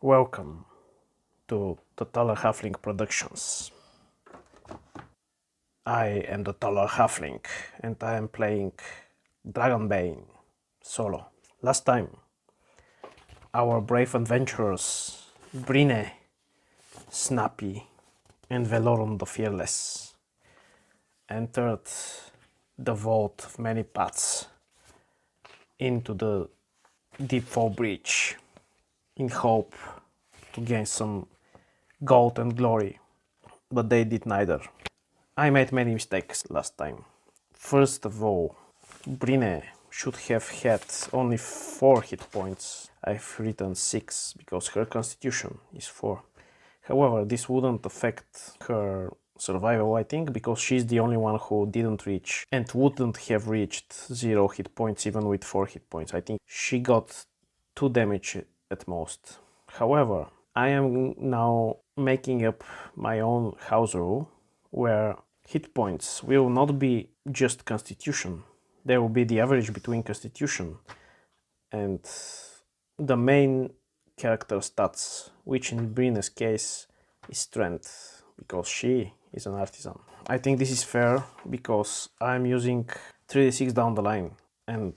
Welcome to the Taller Halfling Productions. I am the Taller Halfling and I am playing Dragonbane solo. Last time, our brave adventurers Brine, Snappy, and Velorum the Fearless entered the vault of many paths into the Deepfall Breach in hope to gain some gold and glory, but they did neither. I made many mistakes last time. First of all, Brine should have had only 4 hit points. I've written 6 because her constitution is 4. However, this wouldn't affect her survival, I think, because she's the only one who didn't reach and wouldn't have reached 0 hit points even with 4 hit points. I think she got 2 damage at most. However, I am now making up my own house rule where hit points will not be just constitution. There will be the average between constitution and the main character stats, which in Brine's case is strength, because she is an artisan. I think this is fair because I'm using 3d6 down the line and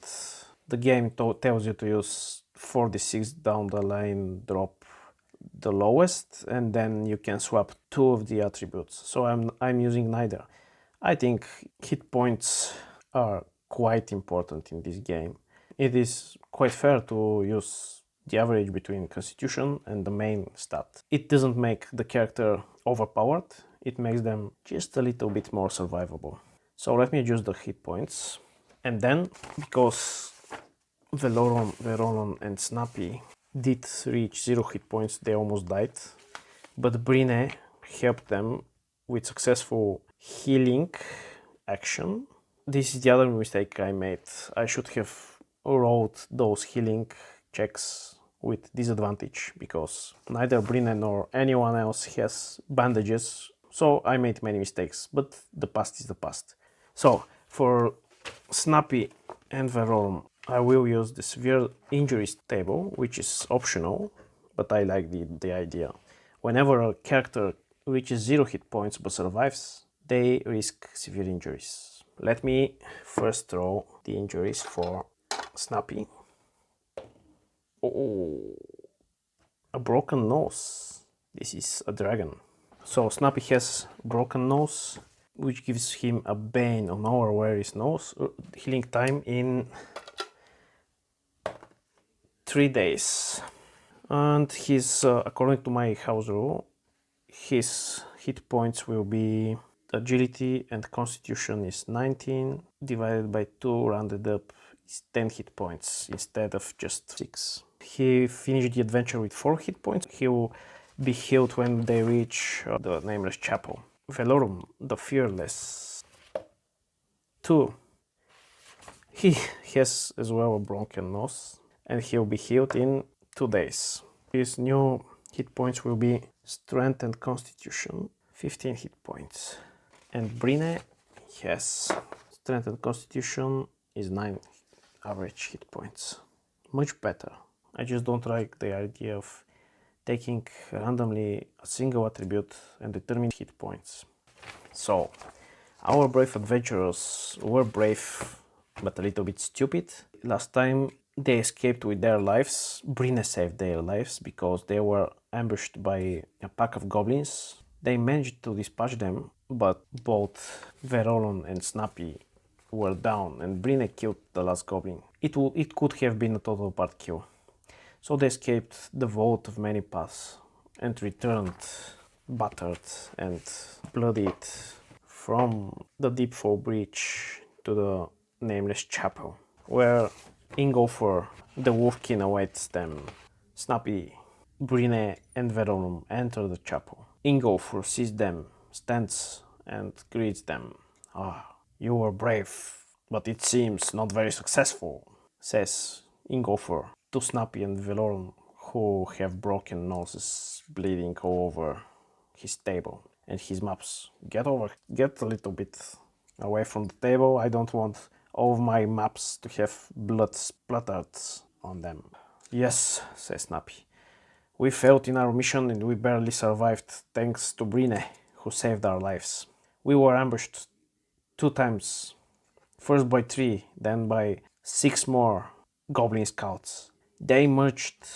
the game tells you to use 4d6 down the line, drop the lowest, and then you can swap 2 of the attributes. So I'm using neither. I think hit points are quite important in this game. It is quite fair to use the average between constitution and the main stat. It doesn't make the character overpowered, it makes them just a little bit more survivable. So let me adjust the hit points. And then, because Velorum and Snappy did reach 0 hit points, they almost died. But Brine helped them with successful healing action. This is the other mistake I made. I should have rolled those healing checks with disadvantage because neither Brine nor anyone else has bandages. So I made many mistakes, but the past is the past. So for Snappy and Velorum, I will use the severe injuries table, which is optional, but I like the idea. Whenever a character reaches 0 hit points but survives, they risk severe injuries. Let me first throw the injuries for Snappy. Oh, a broken nose. This is a dragon. So Snappy has broken nose, which gives him a bane on our where his nose. Healing time in 3 days. And his, according to my house rule, his hit points will be agility and constitution is 19 divided by 2 rounded up is 10 hit points instead of just 6. He finished the adventure with 4 hit points. He will be healed when they reach the Nameless Chapel. Velorum, the Fearless, 2. He has as well a broken nose and he'll be healed in 2 days. His new hit points will be strength and constitution, 15 hit points. And Brine has strength and constitution is 9 average hit points. Much better. I just don't like the idea of taking randomly a single attribute and determine hit points. So, our brave adventurers were brave but a little bit stupid. Last time they escaped with their lives. Brine saved their lives because they were ambushed by a pack of goblins. They managed to dispatch them, but both Velorum and Snappy were down and Brine killed the last goblin. It could have been a total part kill. So they escaped the vault of many paths and returned battered and bloodied from the Deepfall Breach to the Nameless Chapel, where Ingolfer, the Wolfkin, awaits them. Snappy, Brine and Velorum enter the chapel. Ingolfer sees them, stands and greets them. "Ah, you were brave, but it seems not very successful," says Ingolfer to Snappy and Velorum, who have broken noses bleeding all over his table and his maps. Get a little bit away from the table. I don't want all of my maps to have blood splattered on them. "Yes," says Snappy. We failed in our mission and we barely survived thanks to Brine, who saved our lives. We were ambushed 2 times, first by 3, then by 6 more goblin scouts. They emerged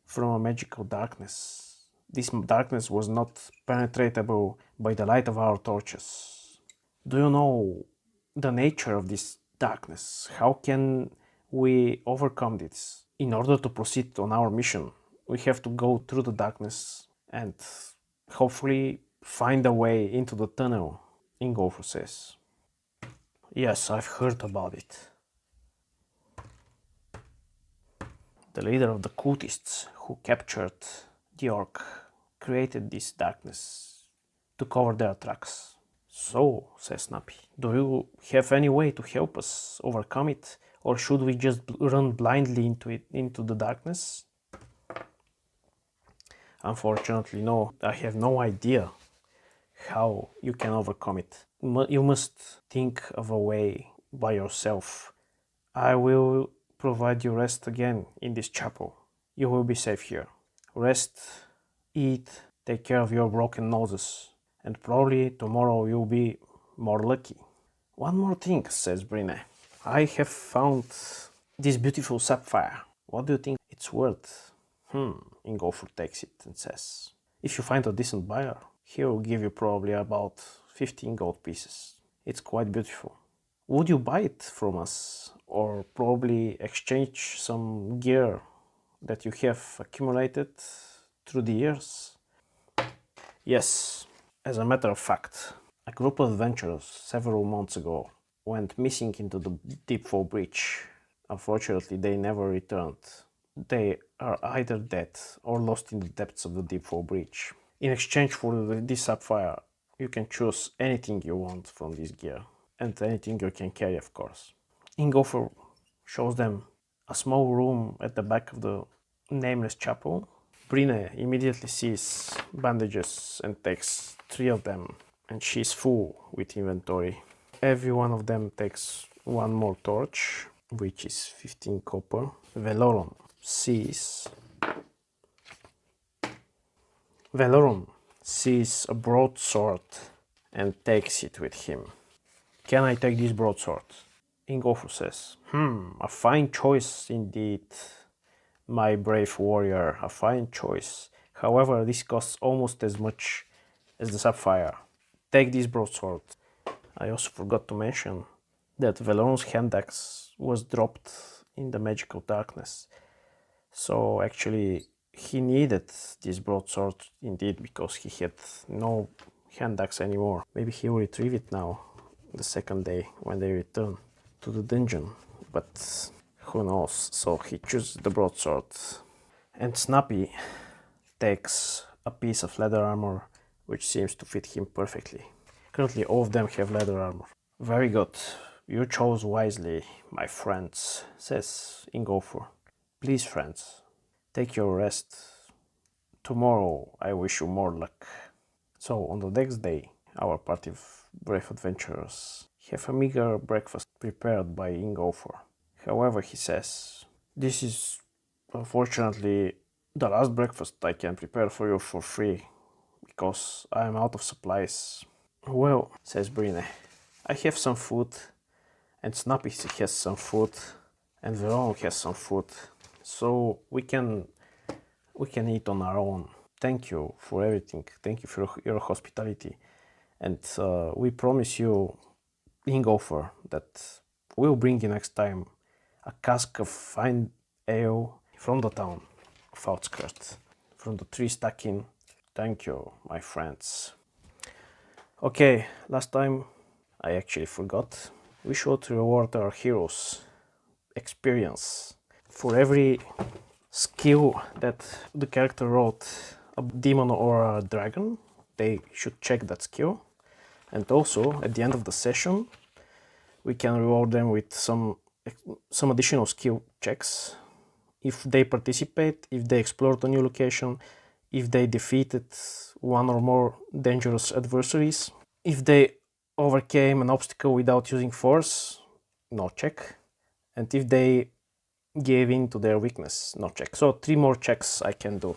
from a magical darkness. This darkness was not penetratable by the light of our torches. Do you know the nature of this darkness? How can we overcome this? In order to proceed on our mission, we have to go through the darkness and hopefully find a way into the tunnel, Ingolfur says. Yes, I've heard about it. The leader of the cultists who captured the orc created this darkness to cover their tracks. So, says Snappy, do you have any way to help us overcome it? Or should we just run blindly into the darkness? Unfortunately, no. I have no idea how you can overcome it. You must think of a way by yourself. I will provide you rest again in this chapel. You will be safe here. Rest, eat, take care of your broken noses, and probably tomorrow you'll be more lucky. One more thing, says Brine. I have found this beautiful sapphire. What do you think it's worth? Ingolfur takes it and says, if you find a decent buyer, he will give you probably about 15 gold pieces. It's quite beautiful. Would you buy it from us, or probably exchange some gear that you have accumulated through the years? Yes, as a matter of fact, a group of adventurers several months ago went missing into the Deepfall Breach. Unfortunately, they never returned. They are either dead or lost in the depths of the Deepfall Breach. In exchange for this sapphire, you can choose anything you want from this gear, and anything you can carry, of course. Ingolfur shows them a small room at the back of the nameless chapel. Brine immediately sees bandages and takes 3 of them, and she's full with inventory. Every one of them takes 1 more torch, which is 15 copper. Veloron sees a broadsword and takes it with him. Can I take this broadsword? Ingolfur says, a fine choice indeed, my brave warrior, a fine choice. However, this costs almost as much as the sapphire. Take this broadsword. I also forgot to mention that Veloron's hand axe was dropped in the magical darkness. So actually he needed this broadsword indeed, because he had no hand axe anymore. Maybe he will retrieve it now, the second day when they return to the dungeon, but who knows. So he chooses the broadsword, and Snappy takes a piece of leather armor which seems to fit him perfectly. Currently all of them have leather armor. Very good, you chose wisely, my friends, says Ingolfur. Please, friends, take your rest. Tomorrow I wish you more luck. So on the next day, our party of brave adventurers have a meager breakfast prepared by Ingolfur. However, he says, this is unfortunately the last breakfast I can prepare for you for free, because I am out of supplies. Well, says Brine, I have some food, and Snappy has some food, and Veron has some food, so we can eat on our own. Thank you for everything. Thank you for your hospitality, and we promise you, Ingolfur, that we'll bring you next time a cask of fine ale from the town of Outskirt, from the 3 stacking. Thank you, my friends. Okay, last time I actually forgot. We should reward our heroes experience. For every skill that the character wrote, a demon or a dragon, they should check that skill. And also, at the end of the session, we can reward them with some additional skill checks. If they participate, if they explored a new location, if they defeated 1 or more dangerous adversaries, if they overcame an obstacle without using force, no check, and if they gave in to their weakness, no check. So 3 more checks I can do.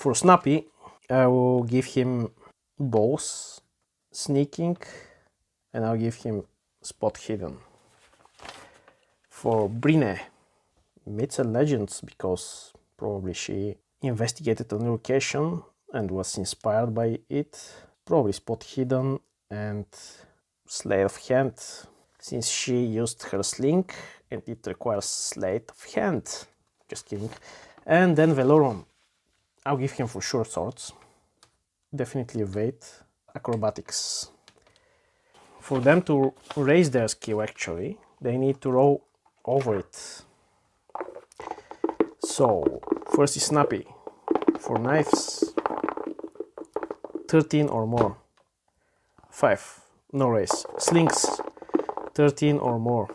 For Snappy, I will give him bows, sneaking, and I'll give him spot hidden. For Brine, myths and legends, because probably she investigated a new location and was inspired by it. Probably spot hidden and sleight of hand, since she used her sling and it requires sleight of hand. Just kidding. And then Velorum, I'll give him for sure swords. Definitely evade. Acrobatics. For them to raise their skill, actually, they need to roll over it. So, first is Snappy. For knives, 13 or more. 5, no raise. Slings, 13 or more.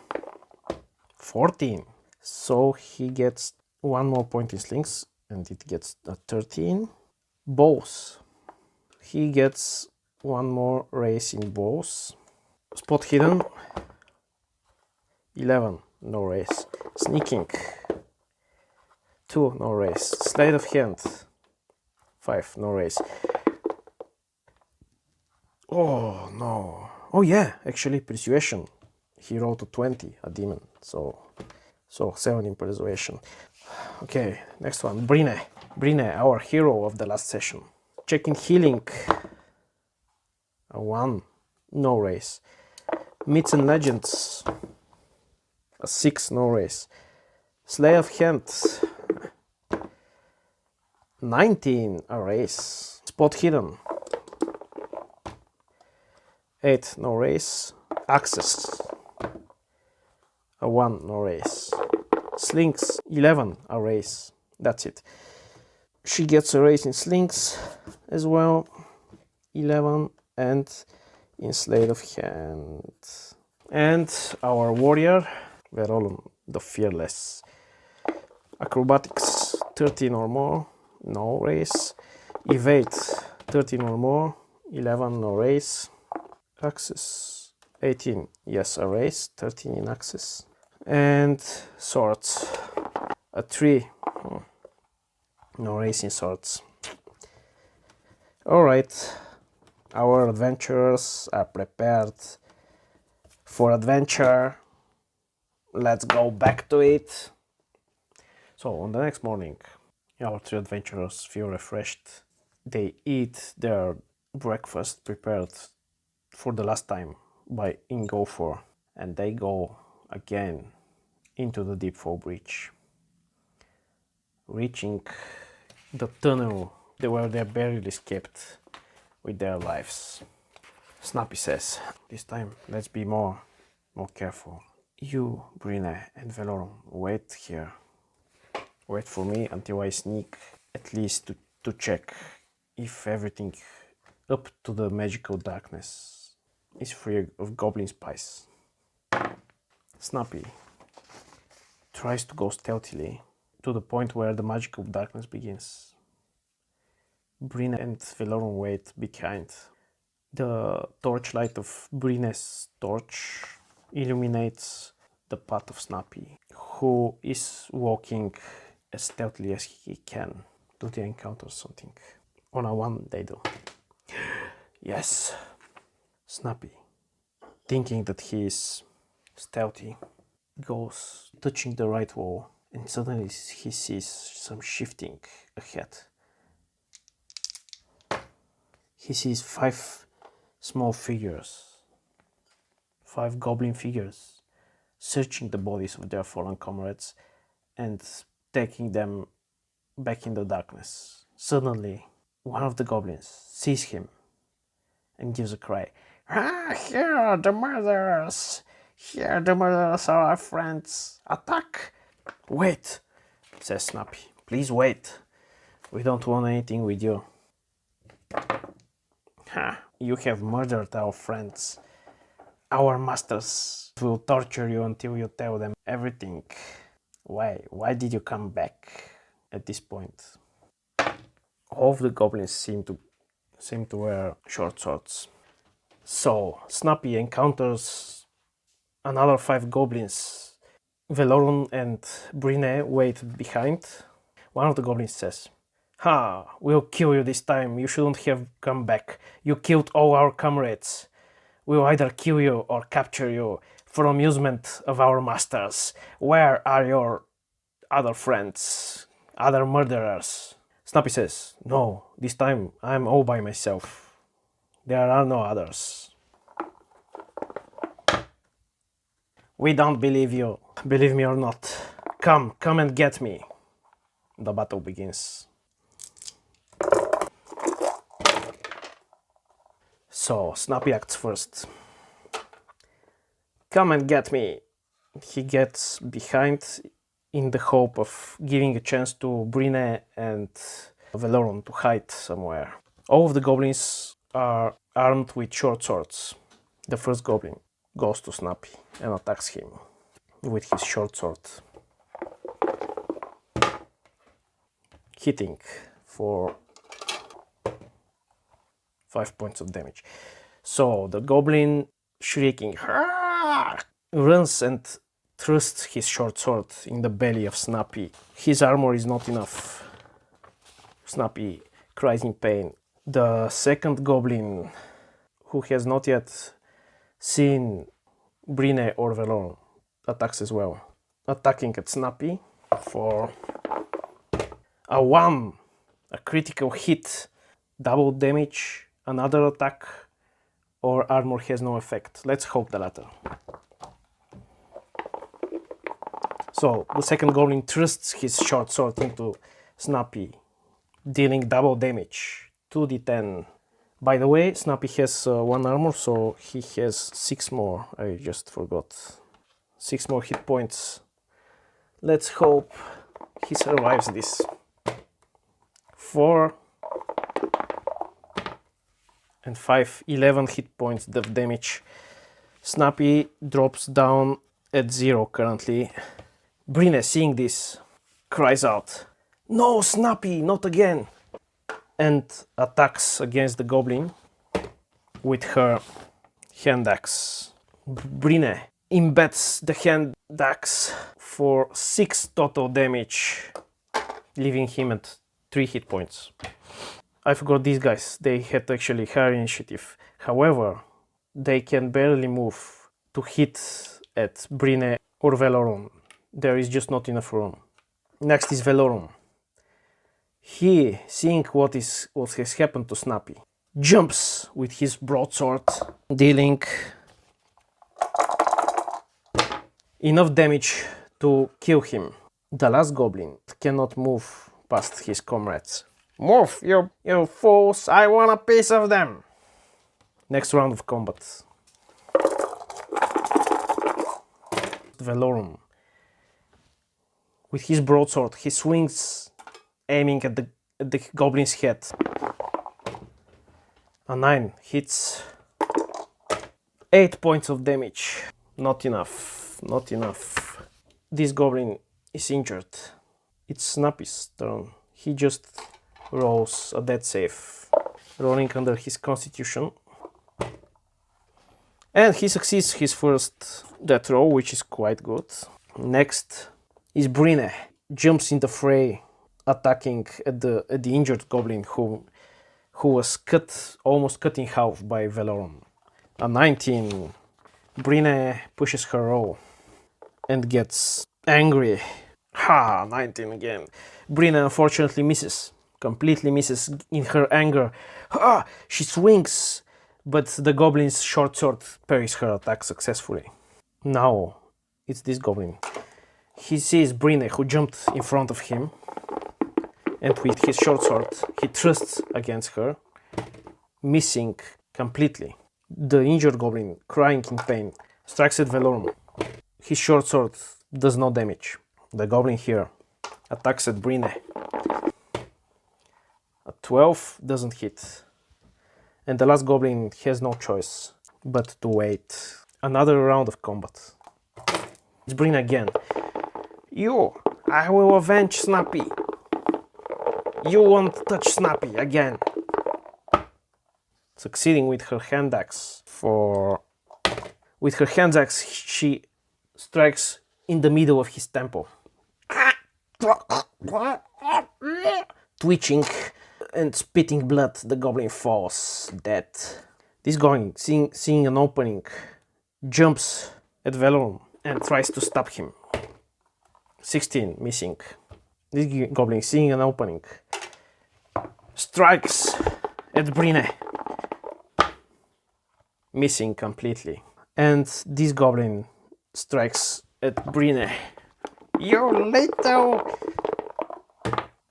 14. So he gets one more point in slings and it gets a 13. Bows. He gets one more raise in bows. Spot hidden, 11, no raise. Sneaking, 2, no raise. Sleight of hand, 5, no raise. Oh no. Oh yeah, actually persuasion. He rolled a 20, a demon. So 7 in persuasion. Okay, next one. Brine. Brine, our hero of the last session. Checking healing, a 1, no raise. Myths and legends, a 6, no raise. Sleight of hand, 19, a raise. Spot hidden, 8, no raise. Access, a 1, no raise. Slings, 11, a raise. That's it. She gets a raise in slings as well, 11, and in sleight of hand. And our warrior, Verolum, the fearless. Acrobatics, 13 or more, no raise. Evade, 13 or more, 11, no raise. Access, 18, yes, a raise, 13 in access. And swords, a 3, no raise in swords. Alright, our adventurers are prepared for adventure. Let's go back to it. So on the next morning, our 3 adventurers feel refreshed. They eat their breakfast prepared for the last time by Ingolfor, and they go again into the Deepfall Breach, reaching the tunnel where they barely escaped with their lives. Snappy says, this time let's be more careful. You, Brine and Velorum, wait here. Wait for me until I sneak, at least to check if everything up to the magical darkness is free of goblin spice. Snappy tries to go stealthily to the point where the magical darkness begins. Brine and Velorum wait behind. The torchlight of Brine's torch illuminates the path of Snappy, who is walking as stealthily as he can. Do they encounter something? On a 1 they do. Yes. Snappy, thinking that he is stealthy, goes touching the right wall, and suddenly he sees some shifting ahead. He sees 5 small figures, 5 goblin figures, searching the bodies of their fallen comrades and taking them back in the darkness. Suddenly, one of the goblins sees him and gives a cry. Ah, here are the murderers! Here the murderers are our friends! Attack! Wait, says Snappy. Please wait. We don't want anything with you. Ha! You have murdered our friends. Our masters will torture you until you tell them everything. Why? Why did you come back at this point? All of the goblins seem to wear short swords. So Snappy encounters another 5 goblins. Velorum and Brine wait behind. One of the goblins says, Ha, we'll kill you this time. You shouldn't have come back. You killed all our comrades. We'll either kill you or capture you for amusement of our masters. Where are your other friends? Other murderers? Snappy says, no, this time I'm all by myself. There are no others. We don't believe you. Believe me or not. Come and get me. The battle begins. So, Snappy acts first. Come and get me. He gets behind in the hope of giving a chance to Brine and Veloron to hide somewhere. All of the goblins are armed with short swords. The first goblin goes to Snappy and attacks him with his short sword, hitting for 5 points of damage. So the goblin, shrieking, runs and thrusts his short sword in the belly of Snappy. His armor is not enough. Snappy cries in pain. The second goblin, who has not yet seen Brine or Veloron, attacks as well. Attacking at Snappy for a 1, a critical hit, double damage, another attack, or armor has no effect. Let's hope the latter. So the second goblin thrusts his short sword into Snappy, dealing double damage, 2d10. By the way, Snappy has 1 armor, so he has 6 more. I just forgot. 6 more hit points. Let's hope he survives this. 4 and 5, 11 hit points of damage. Snappy drops down at 0 currently. Brine, seeing this, cries out, "No, Snappy, not again!" and attacks against the goblin with her hand axe. Brine embeds the hand axe for 6 total damage, leaving him at 3 hit points. I forgot these guys, they had actually higher initiative. However, they can barely move to hit at Brine or Veloron. There is just not enough room. Next is Veloron. He, seeing what has happened to Snappy, jumps with his broadsword, dealing enough damage to kill him. The last goblin cannot move past his comrades. Move, you fools! I want a piece of them! Next round of combat. Veloron. With his broadsword, he swings, aiming at the goblin's head. A 9 hits. 8 points of damage. Not enough. Not enough. This goblin is injured. It's Snappy's turn. He just rolls a death save, rolling under his constitution. And he succeeds his first death roll, which is quite good. Next is Brine. Jumps in the fray, attacking at the injured goblin who was almost cut in half by Veloron. A 19. Brine pushes her roll and gets angry. Ha! 19 again. Brine unfortunately misses. Completely misses in her anger. Ha! She swings, but the goblin's short sword parries her attack successfully. Now it's this goblin. He sees Brine, who jumped in front of him, and with his short sword he thrusts against her, missing completely. The injured goblin, crying in pain, strikes at Veloron. His short sword does no damage. The goblin here attacks at Brine. A 12 doesn't hit. And the last goblin has no choice but to wait another round of combat. It's Brine again. I will avenge Snappy. You won't touch Snappy again. Succeeding with her hand axe. With her hand axe, she strikes in the middle of his temple. twitching and spitting blood, the goblin falls dead. This goblin, seeing an opening, jumps at Valorum and tries to stab him. 16, missing. This goblin, seeing an opening, strikes at Brine, missing completely. And this goblin strikes at Brine. You little!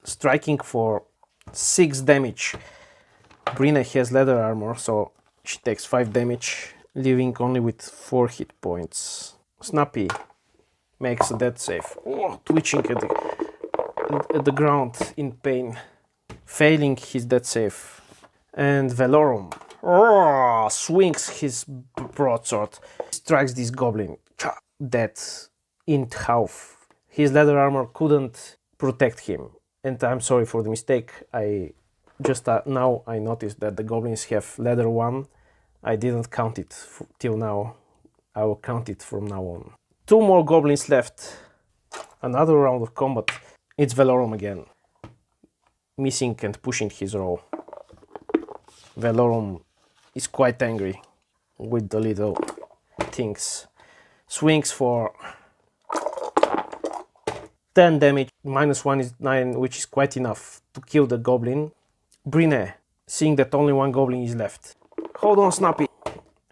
Striking for 6 damage. Brine has leather armor, so she takes 5 damage, leaving only with 4 hit points. Snappy makes a death save, twitching at the ground in pain, failing his death save. And Valorum swings his broadsword, strikes this goblin, dead in half. His leather armor couldn't protect him, and I'm sorry for the mistake. I just now I noticed that the goblins have leather 1. I didn't count it till now. I will count it from now on. 2 more goblins left. Another round of combat. It's Valorum again, missing and pushing his roll. Valorum is quite angry with the little things. Swings for 10 damage, -1 is 9, which is quite enough to kill the goblin. Brine, seeing that only 1 goblin is left. Hold on, Snappy,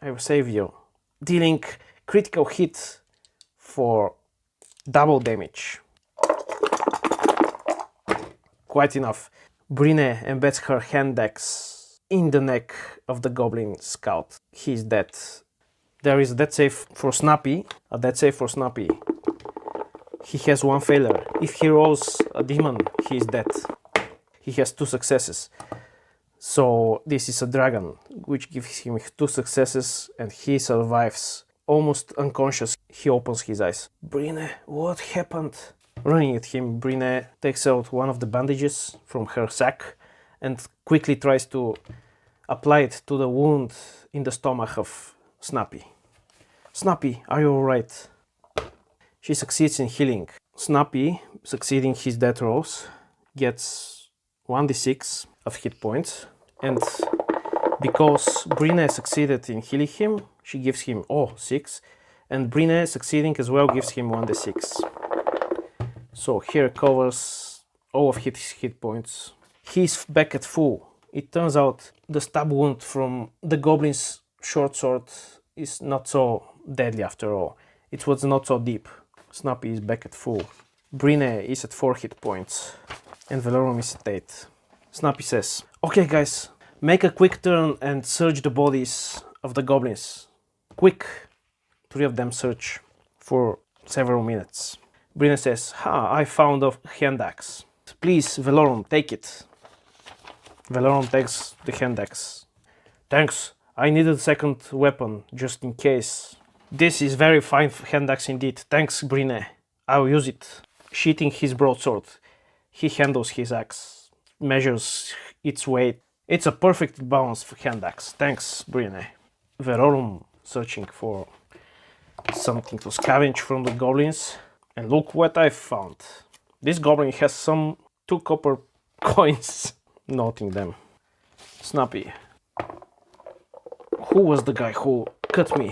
I will save you. Dealing critical hit for double damage. Quite enough. Brine embeds her hand axe in the neck of the goblin scout. He's dead. There is a death save for Snappy. A death save for Snappy. He has 1 failure. If he rolls a demon, he is dead. He has 2 successes. So this is a dragon, which gives him 2 successes and he survives. Almost unconscious, he opens his eyes. Brine, what happened? Running at him, Brine takes out one of the bandages from her sack and quickly tries to apply it to the wound in the stomach of Snappy. Snappy, are you alright? She succeeds in healing. Snappy, succeeding his death rolls, gets 1d6 of hit points, and because Brine succeeded in healing him, she gives him 6, and Brine succeeding as well gives him 1d6. So he recovers all of his hit points. He's back at full. It turns out the stab wound from the goblin's short sword is not so deadly after all. It was not so deep. Snappy is back at full. Brine is at 4 hit points and Valorum is at 8. Snappy says, okay guys, make a quick turn and search the bodies of the goblins. Quick! 3 of them search for several minutes. Brine says, I found a hand axe. Please, Valorum, take it. Valorum takes the hand axe. Thanks, I needed a second weapon, just in case. This is very fine hand axe indeed. Thanks, Brine. I'll use it. Sheathing his broadsword, he handles his axe, measures its weight. It's a perfect balanced hand axe. Thanks, Brine. Valorum searching for something to scavenge from the goblins. And look what I found. This goblin has 2 copper coins. Noting them. Snappy. Who was the guy who cut me?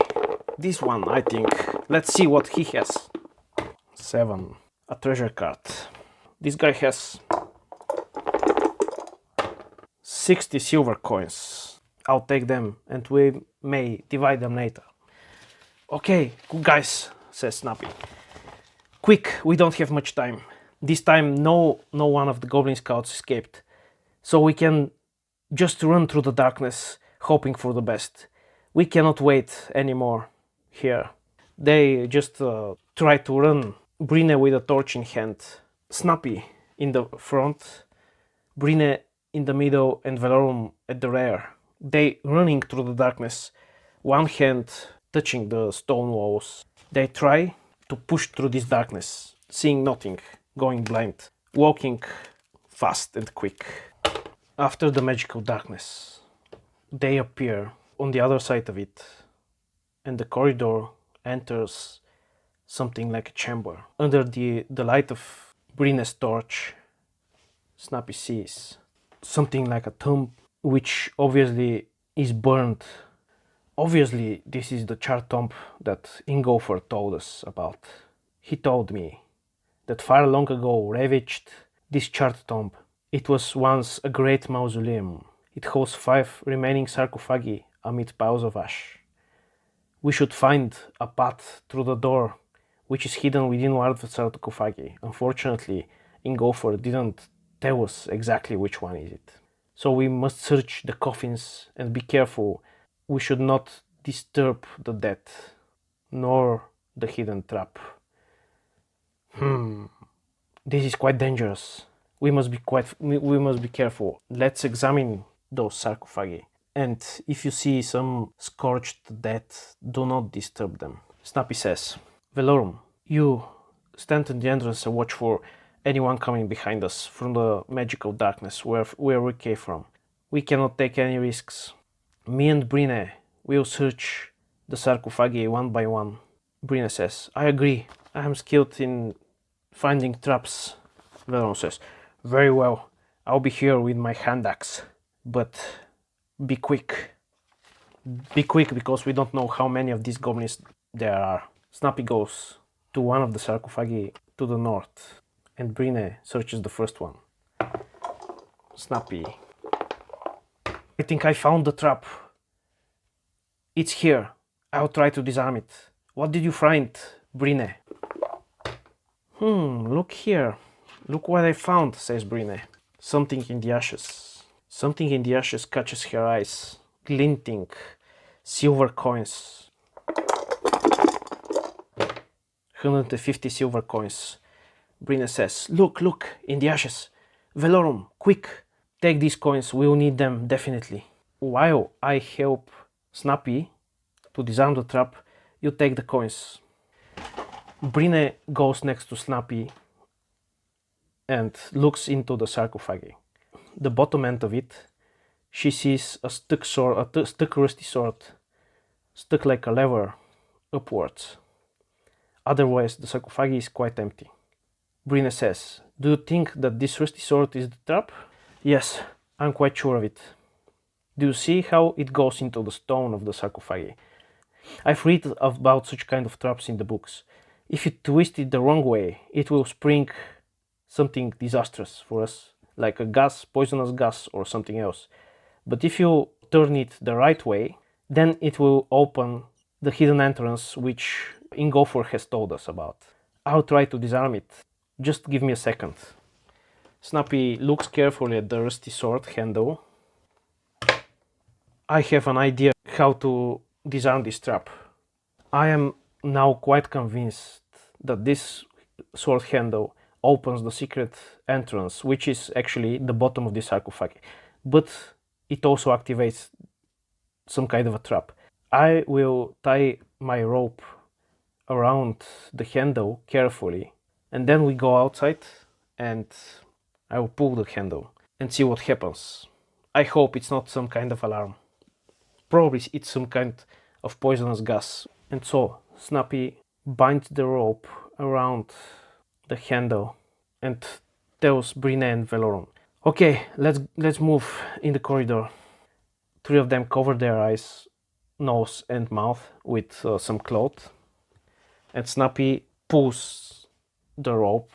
This one, I think. Let's see what he has. 7. A treasure card. This guy has 60 silver coins. I'll take them and we may divide them later. Okay, guys, says Snappy. Quick, we don't have much time. This time no one of the goblin scouts escaped. So we can just run through the darkness, hoping for the best. We cannot wait anymore here. They just try to run. Brine with a torch in hand. Snappy in the front. Brine in the middle and Valorum at the rear. They running through the darkness. One hand touching the stone walls. They try to push through this darkness, seeing nothing, going blind, walking fast and quick. After the magical darkness, they appear on the other side of it, and the corridor enters something like a chamber. Under the light of Brine's torch, Snappy sees something like a tomb, which obviously is burned. Obviously, this is the Charred Tomb that Ingolfer told us about. He told me that far long ago ravaged this Charred Tomb. It was once a great mausoleum. It hosts 5 remaining sarcophagi amid piles of ash. We should find a path through the door, which is hidden within one of the sarcophagi. Unfortunately, Ingolfer didn't tell us exactly which one is it. So we must search the coffins and be careful. We should not disturb the dead, nor the hidden trap. This is quite dangerous. We must be careful. Let's examine those sarcophagi. And if you see some scorched dead, do not disturb them. Snappy says, Velorum, you stand in the entrance and watch for anyone coming behind us from the magical darkness where we came from. We cannot take any risks. Me and Brine will search the sarcophagi one by one. Brine says, I agree. I am skilled in finding traps. Velorum says, very well. I'll be here with my hand axe. But be quick. Be quick, because we don't know how many of these goblins there are. Snappy goes to one of the sarcophagi to the north, and Brine searches the first one. Snappy. I think I found the trap. It's here. I'll try to disarm it. What did you find, Brine? Look here. Look what I found, says Brine. Something in the ashes. Something in the ashes catches her eyes. Glinting silver coins. 150 silver coins. Brine says, look, in the ashes. Velorum, quick, take these coins, we'll need them definitely. While I help Snappy to disarm the trap, you take the coins. Brine goes next to Snappy and looks into the sarcophagi. The bottom end of it, she sees a stuck rusty sword, stuck like a lever upwards. Otherwise, the sarcophagi is quite empty. Brine says, do you think that this rusty sword is the trap? Yes, I'm quite sure of it. Do you see how it goes into the stone of the sarcophagi? I've read about such kind of traps in the books. If you twist it the wrong way, it will spring something disastrous for us, like a gas, poisonous gas or something else. But if you turn it the right way, then it will open the hidden entrance which Ingolfer has told us about. I'll try to disarm it. Just give me a second. Snappy looks carefully at the rusty sword handle. I have an idea how to disarm this trap. I am now quite convinced that this sword handle opens the secret entrance, which is actually the bottom of the sarcophagi. But it also activates some kind of a trap. I will tie my rope around the handle carefully, and then we go outside and I will pull the handle and see what happens. I hope it's not some kind of alarm. Probably it's some kind of poisonous gas. And so Snappy binds the rope around the handle and tells Brine and Velorum, okay, let's move in the corridor. 3 of them cover their eyes, nose and mouth with some cloth, and Snappy pulls the rope,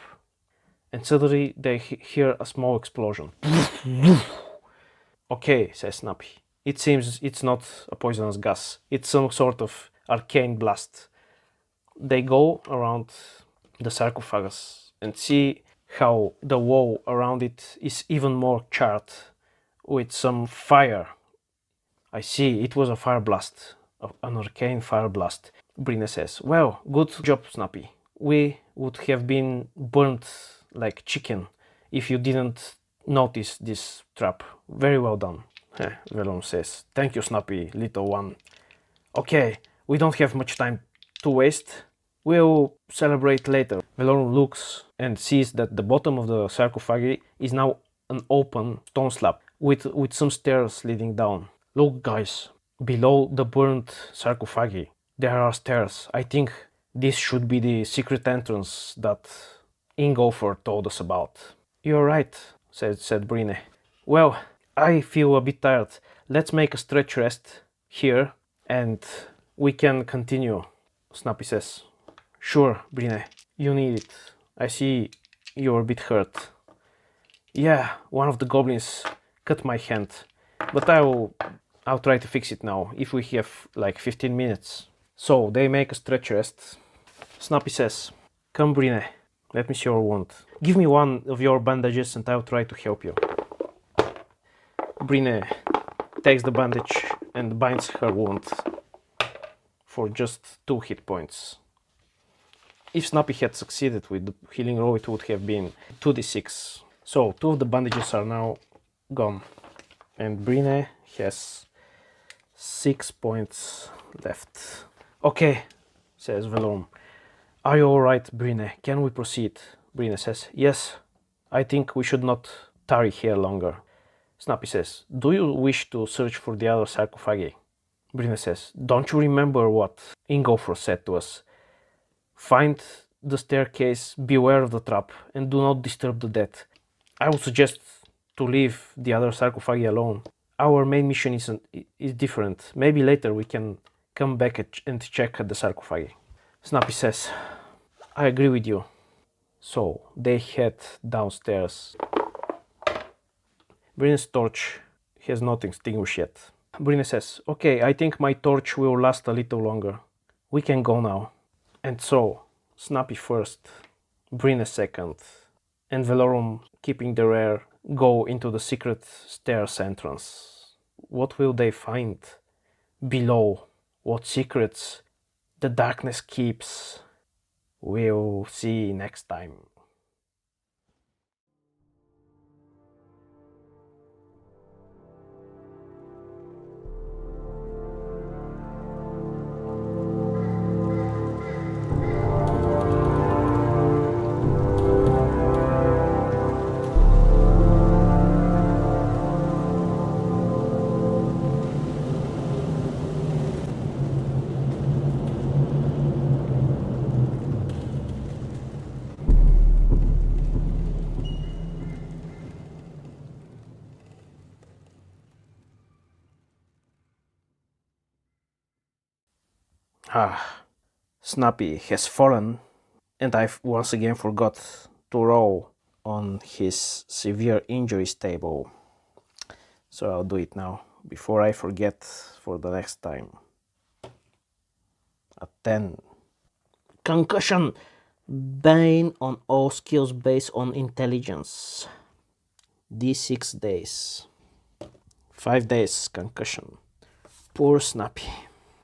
and suddenly they hear a small explosion. Okay, says Snappy. It seems it's not a poisonous gas. It's some sort of arcane blast. They go around the sarcophagus and see how the wall around it is even more charred with some fire. I see, it was a fire blast, an arcane fire blast. Brine says, well, good job, Snappy. We would have been burnt like chicken if you didn't notice this trap. Very well done. Velorum says, thank you, Snappy, little one. Okay, we don't have much time to waste. We'll celebrate later. Velorum looks and sees that the bottom of the sarcophagi is now an open stone slab with some stairs leading down. Look, guys, below the burnt sarcophagi, there are stairs. I think this should be the secret entrance that Ingolfer told us about. You're right, said Brine. Well, I feel a bit tired. Let's make a stretch rest here and we can continue, Snappy says. Sure, Brine, you need it. I see you're a bit hurt. Yeah, one of the goblins cut my hand, but I'll try to fix it now, if we have like 15 minutes. So they make a stretch rest. Snappy says, come Brine, let me see your wound. Give me one of your bandages and I'll try to help you. Brine takes the bandage and binds her wound for just 2 hit points. If Snappy had succeeded with the healing roll, it would have been 2d6. So 2 of the bandages are now gone. And Brine has 6 points left. Okay, says Velorum. Are you alright, Brine? Can we proceed? Brine says, yes, I think we should not tarry here longer. Snappy says, do you wish to search for the other sarcophagi? Brine says, don't you remember what Ingolfr said to us? Find the staircase, beware of the trap, and do not disturb the dead. I would suggest to leave the other sarcophagi alone. Our main mission is different. Maybe later we can come back and check at the sarcophagi. Snappy says, I agree with you. So they head downstairs. Brine's torch has not extinguished yet. Brine says, okay, I think my torch will last a little longer. We can go now. And so, Snappy first, Brine second, and Velorum, keeping the rear, go into the secret stairs entrance. What will they find below? What secrets the darkness keeps? We'll see next time. Snappy has fallen, and I've once again forgot to roll on his severe injuries table. So I'll do it now, before I forget for the next time. A 10. Concussion. Bane on all skills based on intelligence. D6 days. 5 days concussion. Poor Snappy.